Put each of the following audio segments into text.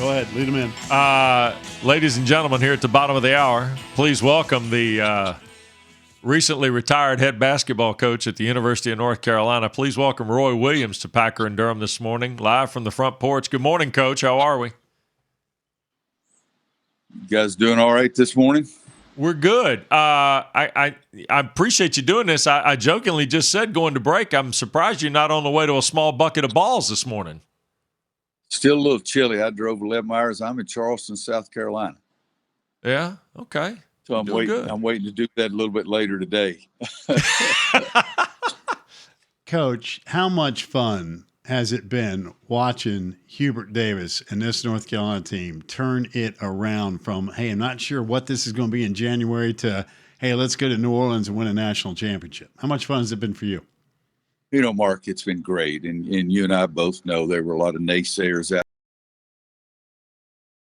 Go ahead, lead them in. Ladies and gentlemen, here at the bottom of the hour, please welcome the recently retired head basketball coach at the University of North Carolina. Please welcome Roy Williams to Packer and Durham this morning, live from the front porch. Good morning, Coach. How are we? You guys doing all right this morning? We're good. I appreciate you doing this. I jokingly just said going to break, I'm surprised you're not on the way to a small bucket of balls this morning. Still a little chilly. I drove 11 hours. I'm in Charleston, South Carolina. Yeah? Okay. So I'm waiting. Good. I'm waiting to do that a little bit later today. Coach, how much fun has it been watching Hubert Davis and this North Carolina team turn it around from, hey, I'm not sure what this is going to be in January to, hey, let's go to New Orleans and win a national championship? How much fun has it been for you? You know, Mark, it's been great. And you and I both know there were a lot of naysayers out.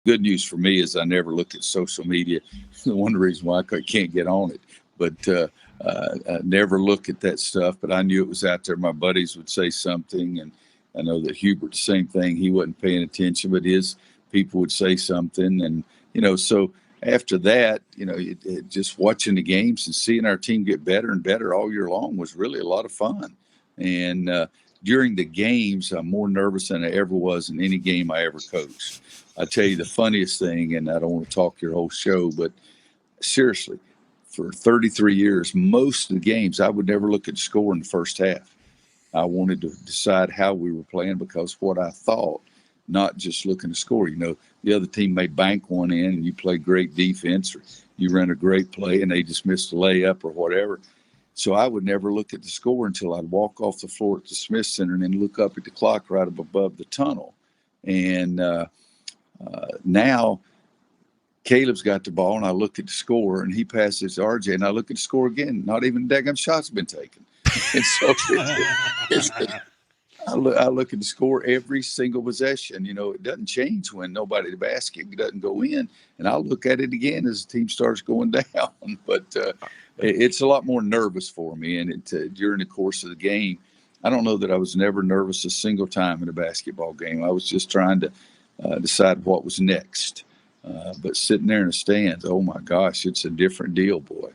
Good news for me is I never look at social media. One reason why I can't get on it. But I never look at that stuff. But I knew it was out there. My buddies would say something. And I know that Hubert, the same thing. He wasn't paying attention, but his people would say something. And, you know, so after that, you know, just watching the games and seeing our team get better and better all year long was really a lot of fun. And during the games, I'm more nervous than I ever was in any game I ever coached. I tell you the funniest thing, and I don't want to talk your whole show, but seriously, for 33 years, most of the games, I would never look at the score in the first half. I wanted to decide how we were playing because what I thought, not just looking to score. You know, the other team may bank one in and you play great defense or you run a great play and they just missed a layup or whatever. So I would never look at the score until I'd walk off the floor at the Smith Center and then look up at the clock right up above the tunnel. And now Caleb's got the ball, and I look at the score, and he passes to RJ, and I look at the score again. Not even daggum shots been taken. And so I look at the score every single possession. You know, it doesn't change when the basket doesn't go in, and I'll look at it again as the team starts going down. But it's a lot more nervous for me, and during the course of the game, I don't know that I was never nervous a single time in a basketball game. I was just trying to decide what was next. But sitting there in the stands, oh my gosh, it's a different deal, boy.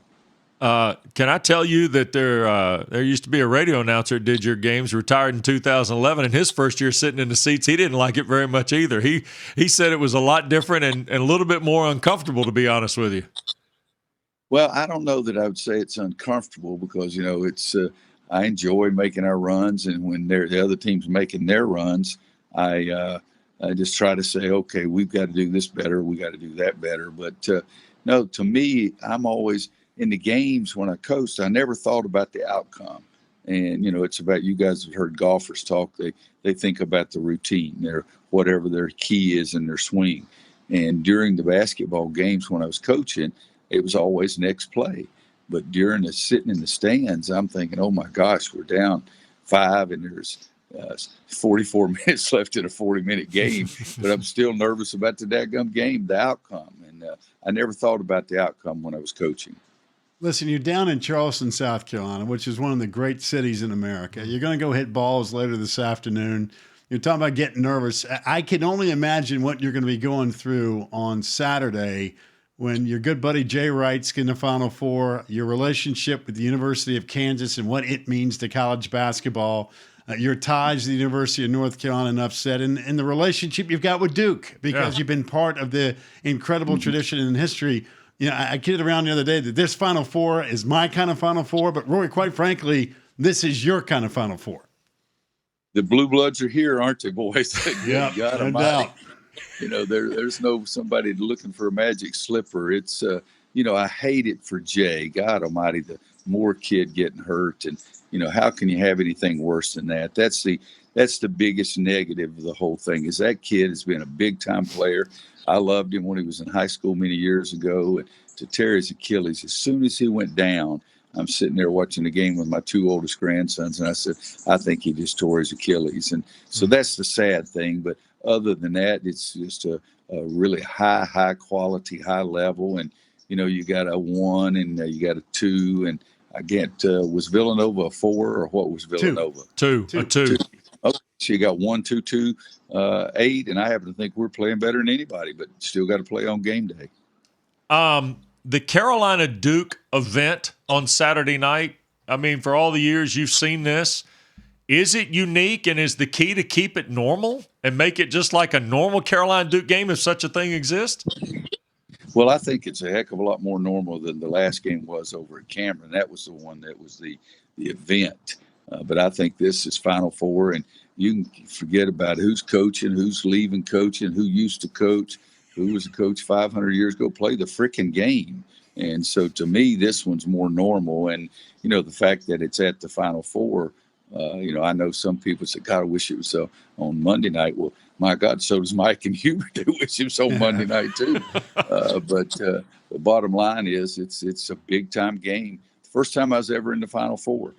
Can I tell you that there used to be a radio announcer that did your games, retired in 2011, and his first year sitting in the seats, he didn't like it very much either. He said it was a lot different and a little bit more uncomfortable, to be honest with you. Well, I don't know that I would say it's uncomfortable because, you know, it's I enjoy making our runs, and when the other team's making their runs, I just try to say, okay, we've got to do this better, we got to do that better. But no, to me, I'm always in the games when I coached, I never thought about the outcome. And, you know, it's about, you guys have heard golfers talk, they think about the routine, whatever their key is in their swing. And during the basketball games when I was coaching, it was always next play. But during the sitting in the stands, I'm thinking, oh my gosh, we're down 5 and there's 44 minutes left in a 40-minute game, but I'm still nervous about the dadgum game, the outcome. And I never thought about the outcome when I was coaching. Listen, you're down in Charleston, South Carolina, which is one of the great cities in America. You're going to go hit balls later this afternoon. You're talking about getting nervous. I can only imagine what you're going to be going through on Saturday when your good buddy Jay Wrights get in the Final Four, your relationship with the University of Kansas and what it means to college basketball, your ties to the University of North Carolina, enough said, and the relationship you've got with Duke because you've been part of the incredible tradition and history. You know, I kidded around the other day that this Final Four is my kind of Final Four, but Roy, quite frankly, this is your kind of Final Four. The Blue Bloods are here, aren't they, boys? Yeah, no doubt. You know, there's no somebody looking for a magic slipper. It's, you know, I hate it for Jay. God almighty, the Moore kid getting hurt. And, you know, how can you have anything worse than that? That's the biggest negative of the whole thing is that kid has been a big-time player. I loved him when he was in high school many years ago. And to tear his Achilles, as soon as he went down, I'm sitting there watching the game with my 2 oldest grandsons, and I said, I think he just tore his Achilles. And so that's the sad thing. But other than that, it's just a really high quality, high level. And, you know, you got a 1 and you got a 2. And I get, was Villanova a 4 or what was Villanova? 2. A 2. Okay, you got 1-2-2-8, and I happen to think we're playing better than anybody, but still got to play on game day. The Carolina Duke event on Saturday night, I mean, for all the years you've seen this, is it unique, and is the key to keep it normal and make it just like a normal Carolina Duke game if such a thing exists? Well, I think it's a heck of a lot more normal than the last game was over at Cameron. That was the one that was the event. But I think this is Final Four, and you can forget about who's coaching, who's leaving coaching, who used to coach, who was a coach 500 years ago. Play the freaking game. And so to me, this one's more normal. And, the fact that it's at the Final Four, I know some people say, God, I wish it was on Monday night. Well, my God, so does Mike and Hubert. They wish it was on Monday night too. But the bottom line is it's a big-time game. The first time I was ever in the Final Four.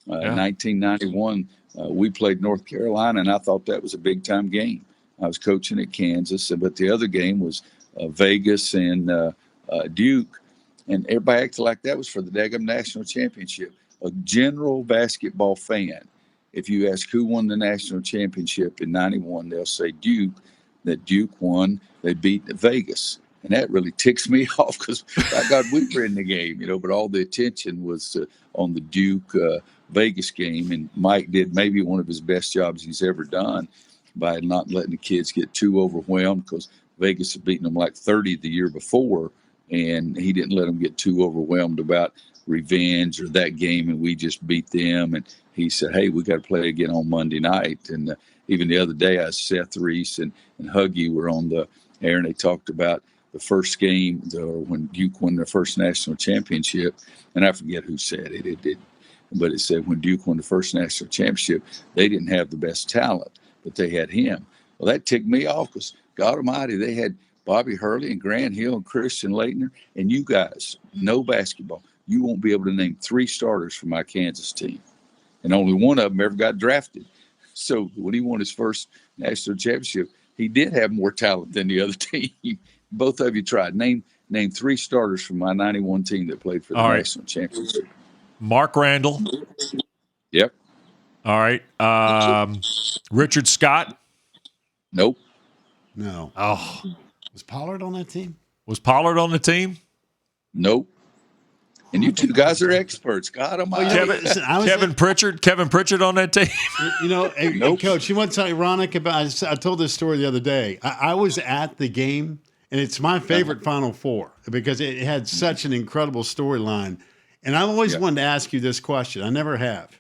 1991, we played North Carolina, and I thought that was a big-time game. I was coaching at Kansas, but the other game was Vegas and Duke, and everybody acted like that was for the daggum national championship. A general basketball fan, if you ask who won the national championship in 91, they'll say Duke, that Duke won. They beat Vegas. And that really ticks me off because, by God, we were in the game, but all the attention was on the Duke Vegas game. And Mike did maybe one of his best jobs he's ever done by not letting the kids get too overwhelmed, because Vegas had beaten them like 30 the year before. And he didn't let them get too overwhelmed about revenge or that game, and we just beat them. And he said, hey, we got to play again on Monday night. And even the other day, Seth Reese and Huggy were on the air, and they talked about the first game when Duke won their first national championship. And I forget who said it, but it said when Duke won the first national championship, they didn't have the best talent, but they had him. Well, that ticked me off because, God almighty, they had Bobby Hurley and Grant Hill and Christian Laettner, and you guys know basketball. You won't be able to name 3 starters for my Kansas team. And only one of them ever got drafted. So when he won his first national championship, he did have more talent than the other team. Both of you tried. Name 3 starters from my 91 team that played for the national championship. Mark Randall. Yep. All right. Richard Scott. Nope. No. Oh. Was Pollard on that team? Was Pollard on the team? Nope. And you two guys are experts. God almighty. Kevin Pritchard on that team? Nope. Coach, you want to tell ironic about, I told this story the other day. I was at the game, and it's my favorite Final Four because it had such an incredible storyline. And I've always wanted to ask you this question. I never have.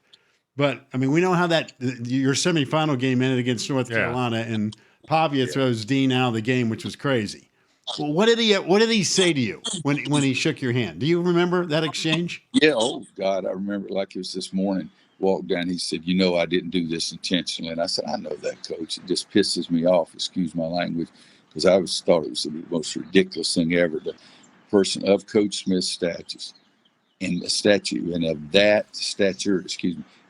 But, I mean, we know how your semifinal game ended against North Carolina, and Pavia throws Dean out of the game, which was crazy. Well, what did he say to you when he shook your hand? Do you remember that exchange? Yeah. Oh God, I remember it like it was this morning. Walked down. He said, I didn't do this intentionally. And I said, I know that, Coach. It just pisses me off. Excuse my language, because I thought it was the most ridiculous thing ever. The person of Coach Smith's stature and of that stature,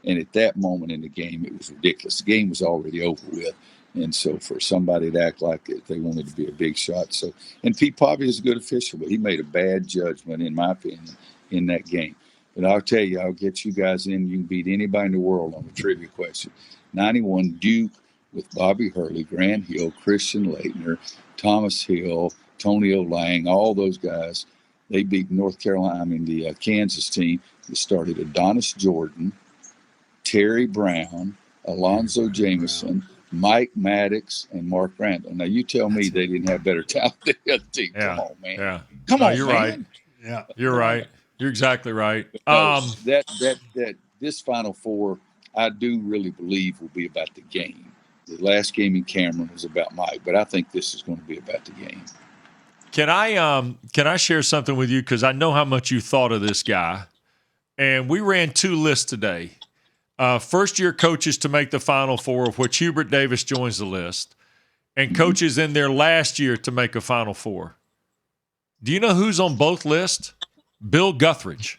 and at that moment in the game, it was ridiculous. The game was already over with. And so for somebody to act like they wanted to be a big shot. So, and Pete Pavia is a good official, but he made a bad judgment, in my opinion, in that game. But I'll tell you, I'll get you guys in. You can beat anybody in the world on a trivia question. 91 Duke with Bobby Hurley, Grant Hill, Christian Laettner, Thomas Hill, Tony O'Lang, all those guys. They beat the Kansas team that started Adonis Jordan, Terry Brown, Alonzo Jameson, Mike Maddox, and Mark Randall. Now, you tell me they didn't have better talent than the other team. Come on, man. Yeah. Come on, you're man. Right. Yeah. You're right. You're exactly right. That this Final Four, I do really believe will be about the game. The last game in Cameron was about Mike, but I think this is going to be about the game. Can I share something with you? Because I know how much you thought of this guy. And we ran 2 lists today. First-year coaches to make the Final Four, of which Hubert Davis joins the list, and coaches in their last year to make a Final Four. Do you know who's on both lists? Bill Guthridge.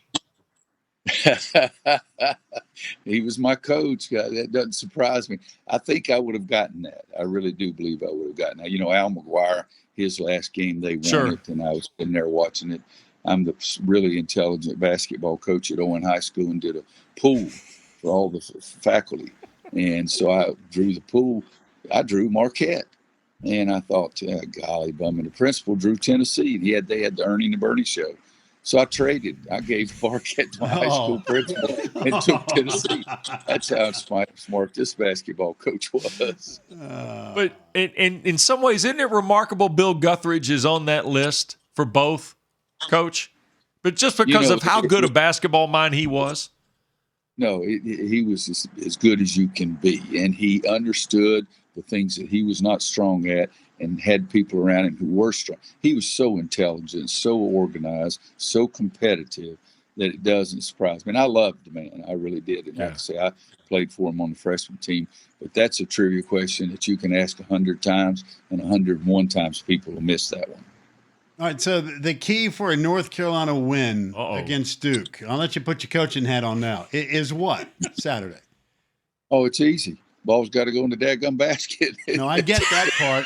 He was my coach. That doesn't surprise me. I think I would have gotten that. I really do believe I would have gotten that. Al McGuire, his last game, they won it, and I was in there watching it. I'm the really intelligent basketball coach at Owen High School and did a pool for all the faculty. And so I drew the pool. I drew Marquette. And I thought, golly bum. And the principal drew Tennessee. And they had the Ernie and the Bernie show. So I traded. I gave Marquette to my high school principal and took Tennessee. That's how smart this basketball coach was. But in some ways, isn't it remarkable Bill Guthridge is on that list for both, Coach? But just because of how good a basketball mind he was? No, he was as good as you can be. And he understood the things that he was not strong at and had people around him who were strong. He was so intelligent, so organized, so competitive that it doesn't surprise me. And I loved the man. I really did. And like I say, I played for him on the freshman team. But that's a trivia question that you can ask 100 times, and 101 times people will miss that one. All right, so the key for a North Carolina win against Duke, I'll let you put your coaching hat on now, is what Saturday? Oh, it's easy. Ball's got to go in the daggum basket. No, I get that part.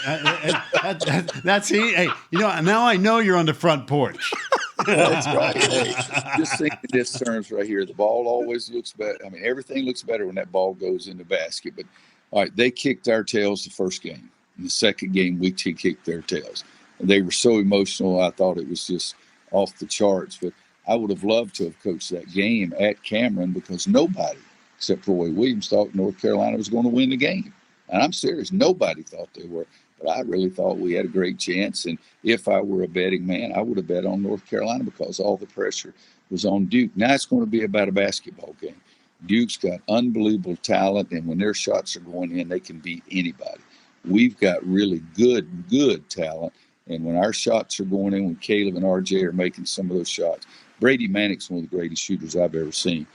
That's easy. Hey, now I know you're on the front porch. That's right. Hey, just think in this terms right here. The ball always looks better. I mean, everything looks better when that ball goes in the basket. But, all right, they kicked our tails the first game. In the second game, we kicked their tails. And they were so emotional, I thought it was just off the charts. But I would have loved to have coached that game at Cameron because nobody, except for Roy Williams, thought North Carolina was going to win the game. And I'm serious. Nobody thought they were. But I really thought we had a great chance. And if I were a betting man, I would have bet on North Carolina because all the pressure was on Duke. Now it's going to be about a basketball game. Duke's got unbelievable talent, and when their shots are going in, they can beat anybody. We've got really good talent. And when our shots are going in, when Caleb and RJ are making some of those shots, Brady Manick's one of the greatest shooters I've ever seen.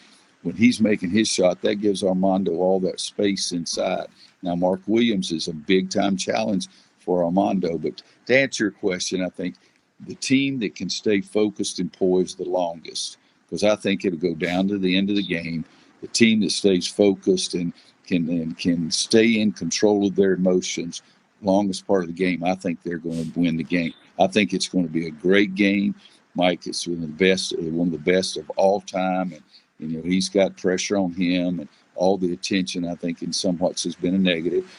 When he's making his shot, that gives Armando all that space inside. Now, Mark Williams is a big-time challenge for Armando. But to answer your question, I think the team that can stay focused and poised the longest, because I think it'll go down to the end of the game, the team that stays focused and can stay in control of their emotions longest part of the game, I think they're going to win the game. I think it's going to be a great game. Mike is one of the best of all time, and he's got pressure on him and all the attention. I think in somewhat has been a negative,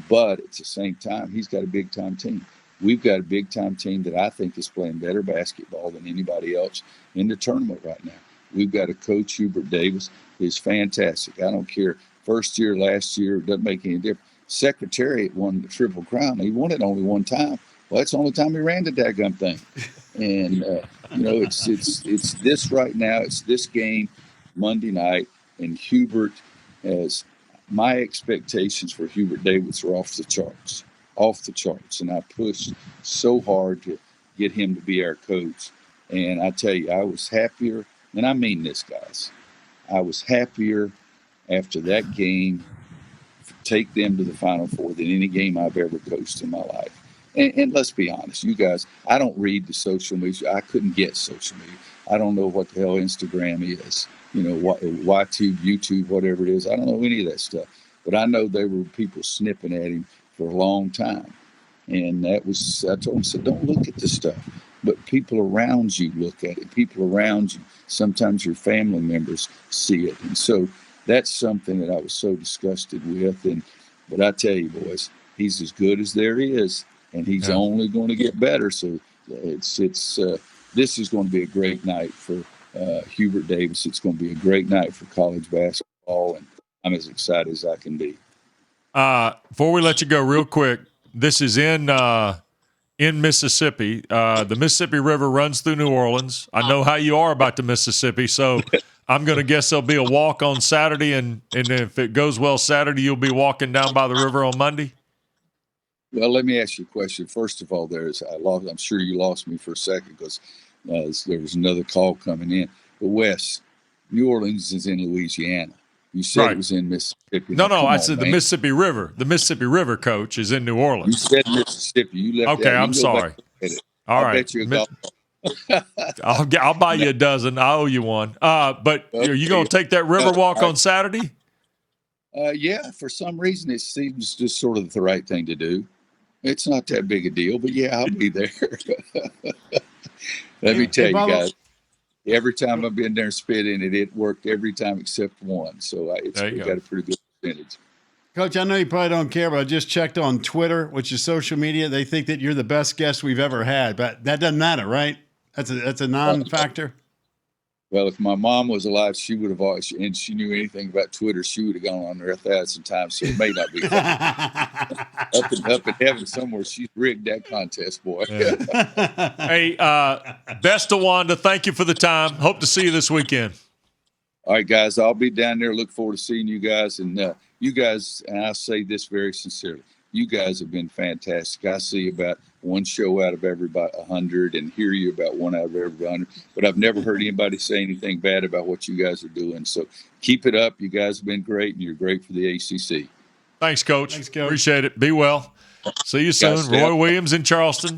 but at the same time, he's got a big time team. We've got a big time team that I think is playing better basketball than anybody else in the tournament right now. We've got a coach, Hubert Davis, who's fantastic. I don't care. First year, last year, it doesn't make any difference. Secretariat won the Triple Crown. He won it only one time. Well, that's the only time he ran the daggum thing. And, it's this right now. It's this game Monday night. And Hubert my expectations for Hubert Davis are off the charts. And I pushed so hard to get him to be our coach. And I tell you, I was happier. And I mean this, guys. I was happier after that game take them to the Final Four than any game I've ever coached in my life. And let's be honest, you guys, I don't read the social media. I couldn't get social media. I don't know what the hell Instagram is, YouTube, whatever it is. I don't know any of that stuff. But I know there were people snipping at him for a long time. And I told him, said, don't look at this stuff. But people around you look at it. People around you, sometimes your family members see it. And so that's something that I was so disgusted with. But I tell you, boys, he's as good as there is, and he's only going to get better. So this is going to be a great night for Hubert Davis. It's going to be a great night for college basketball, and I'm as excited as I can be. Before we let you go, real quick, this is in Mississippi. The Mississippi River runs through New Orleans. I know how you are about the Mississippi, so I'm going to guess there'll be a walk on Saturday, and if it goes well Saturday, you'll be walking down by the river on Monday? Well, let me ask you a question. First of all, I'm sure you lost me for a second because there was another call coming in. But Wes, New Orleans is in Louisiana. You said it was in Mississippi. No, I said the Mississippi River. The Mississippi River, Coach, is in New Orleans. You said Mississippi. You left okay, I'm sorry. All right. Bet you a golf I'll buy you a dozen. I owe you one. But are you going to take that river walk on Saturday? Yeah, for some reason it seems just sort of the right thing to do. It's not that big a deal, but yeah, I'll be there. Let me tell you guys, every time I've been there and spit in it, it worked every time except one. So we got a pretty good percentage. Coach, I know you probably don't care, but I just checked on Twitter, which is social media. They think that you're the best guest we've ever had, but that doesn't matter, right? That's a non-factor. Well, if my mom was alive, she would have always, and she knew anything about Twitter, she would have gone on there 1,000 times. So it may not be up in heaven somewhere. She's rigged that contest, boy. Yeah. Hey, best of Wanda. Thank you for the time. Hope to see you this weekend. All right, guys, I'll be down there. Look forward to seeing you guys. And you guys, and I say this very sincerely, you guys have been fantastic. I see about one show out of every 100 and hear you about one out of every 100. But I've never heard anybody say anything bad about what you guys are doing. So keep it up. You guys have been great, and you're great for the ACC. Thanks, Coach. Thanks, Coach. Appreciate it. Be well. See you soon. Guys, Roy Williams in Charleston.